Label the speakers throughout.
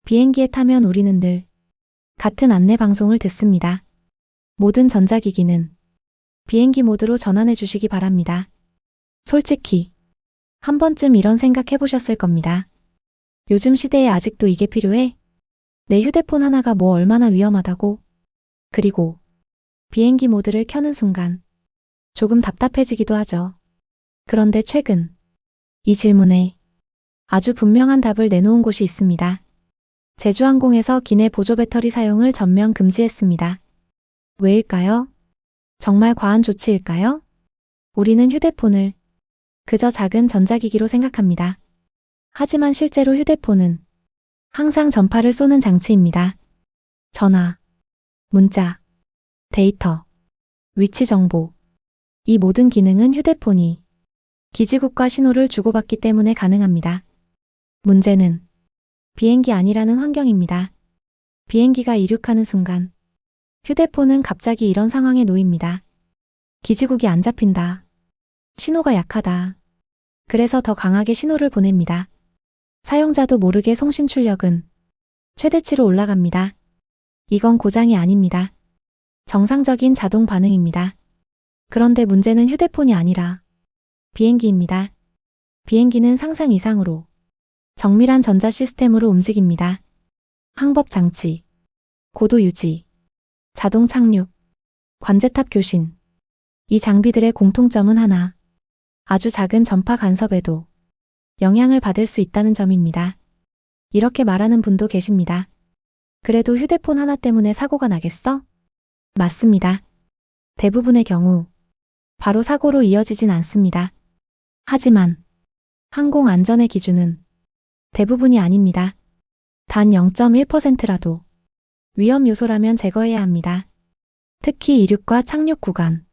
Speaker 1: 비행기에 타면 우리는 늘 같은 안내 방송을 듣습니다. 모든 전자기기는 비행기 모드로 전환해 주시기 바랍니다. 솔직히 한 번쯤 이런 생각 해보셨을 겁니다. 요즘 시대에 아직도 이게 필요해? 내 휴대폰 하나가 뭐 얼마나 위험하다고? 그리고 비행기 모드를 켜는 순간 조금 답답해지기도 하죠. 그런데 최근 이 질문에 아주 분명한 답을 내놓은 곳이 있습니다. 제주항공에서 기내 보조 배터리 사용을 전면 금지했습니다. 왜일까요? 정말 과한 조치일까요? 우리는 휴대폰을 그저 작은 전자기기로 생각합니다. 하지만 실제로 휴대폰은 항상 전파를 쏘는 장치입니다. 전화, 문자, 데이터, 위치 정보. 이 모든 기능은 휴대폰이 기지국과 신호를 주고받기 때문에 가능합니다. 문제는 비행기 아니라는 환경입니다. 비행기가 이륙하는 순간 휴대폰은 갑자기 이런 상황에 놓입니다. 기지국이 안 잡힌다. 신호가 약하다. 그래서 더 강하게 신호를 보냅니다. 사용자도 모르게 송신 출력은 최대치로 올라갑니다. 이건 고장이 아닙니다. 정상적인 자동 반응입니다. 그런데 문제는 휴대폰이 아니라 비행기입니다. 비행기는 상상 이상으로 정밀한 전자 시스템으로 움직입니다. 항법 장치, 고도 유지, 자동 착륙, 관제탑 교신. 이 장비들의 공통점은 하나. 아주 작은 전파 간섭에도 영향을 받을 수 있다는 점입니다. 이렇게 말하는 분도 계십니다. 그래도 휴대폰 하나 때문에 사고가 나겠어? 맞습니다. 대부분의 경우 바로 사고로 이어지진 않습니다. 하지만 항공 안전의 기준은 대부분이 아닙니다. 단 0.1%라도 위험 요소라면 제거해야 합니다. 특히 이륙과 착륙 구간,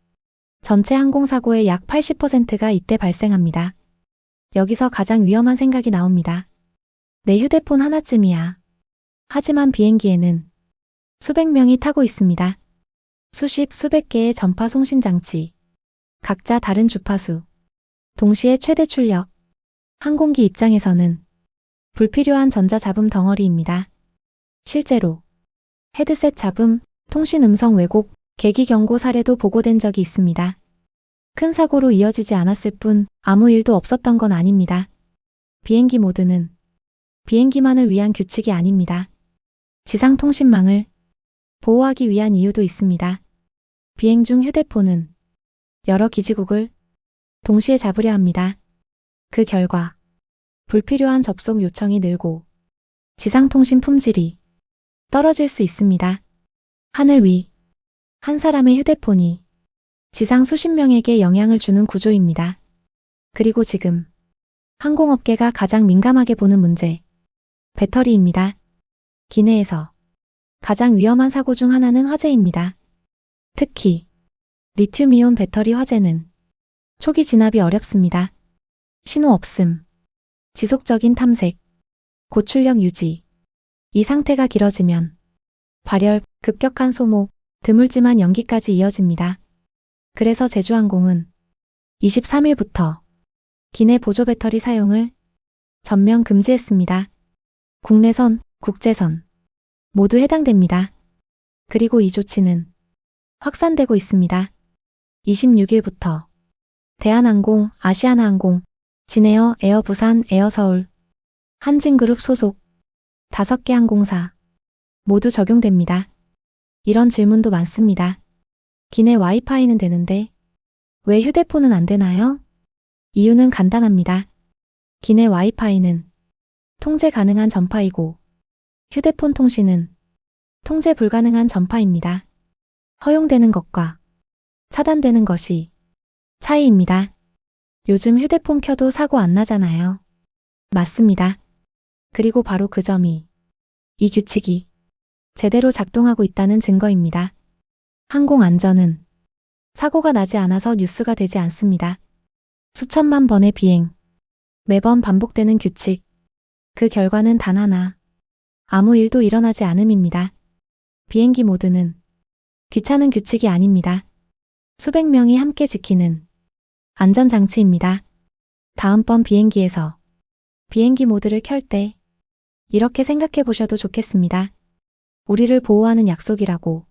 Speaker 1: 전체 항공사고의 약 80%가 이때 발생합니다. 여기서 가장 위험한 생각이 나옵니다. 내 휴대폰 하나쯤이야. 하지만 비행기에는 수백 명이 타고 있습니다. 수십, 수백 개의 전파 송신 장치, 각자 다른 주파수, 동시에 최대 출력. 항공기 입장에서는 불필요한 전자 잡음 덩어리입니다. 실제로 헤드셋 잡음, 통신 음성 왜곡, 계기 경고 사례도 보고된 적이 있습니다. 큰 사고로 이어지지 않았을 뿐 아무 일도 없었던 건 아닙니다. 비행기 모드는 비행기만을 위한 규칙이 아닙니다. 지상 통신망을 보호하기 위한 이유도 있습니다. 비행 중 휴대폰은 여러 기지국을 동시에 잡으려 합니다. 그 결과 불필요한 접속 요청이 늘고 지상 통신 품질이 떨어질 수 있습니다. 하늘 위 한 사람의 휴대폰이 지상 수십 명에게 영향을 주는 구조입니다. 그리고 지금 항공업계가 가장 민감하게 보는 문제, 배터리입니다. 기내에서 가장 위험한 사고 중 하나는 화재입니다. 특히 리튬이온 배터리 화재는 초기 진압이 어렵습니다. 신호 없음, 지속적인 탐색, 고출력 유지. 이 상태가 길어지면 발열, 급격한 소모, 드물지만 연기까지 이어집니다. 그래서 제주항공은 23일부터 기내 보조 배터리 사용을 전면 금지했습니다. 국내선, 국제선 모두 해당됩니다. 그리고 이 조치는 확산되고 있습니다. 26일부터 대한항공, 아시아나항공, 진에어, 에어부산, 에어서울, 한진그룹 소속 5개 항공사 모두 적용됩니다. 이런 질문도 많습니다. 기내 와이파이는 되는데 왜 휴대폰은 안 되나요? 이유는 간단합니다. 기내 와이파이는 통제 가능한 전파이고 휴대폰 통신은 통제 불가능한 전파입니다. 허용되는 것과 차단되는 것이 차이입니다. 요즘 휴대폰 켜도 사고 안 나잖아요. 맞습니다. 그리고 바로 그 점이 이 규칙이 제대로 작동하고 있다는 증거입니다. 항공 안전은 사고가 나지 않아서 뉴스가 되지 않습니다. 수천만 번의 비행, 매번 반복되는 규칙, 그 결과는 단 하나, 아무 일도 일어나지 않음입니다. 비행기 모드는 귀찮은 규칙이 아닙니다. 수백 명이 함께 지키는 안전장치입니다. 다음번 비행기에서 비행기 모드를 켤 때 이렇게 생각해 보셔도 좋겠습니다. 우리를 보호하는 약속이라고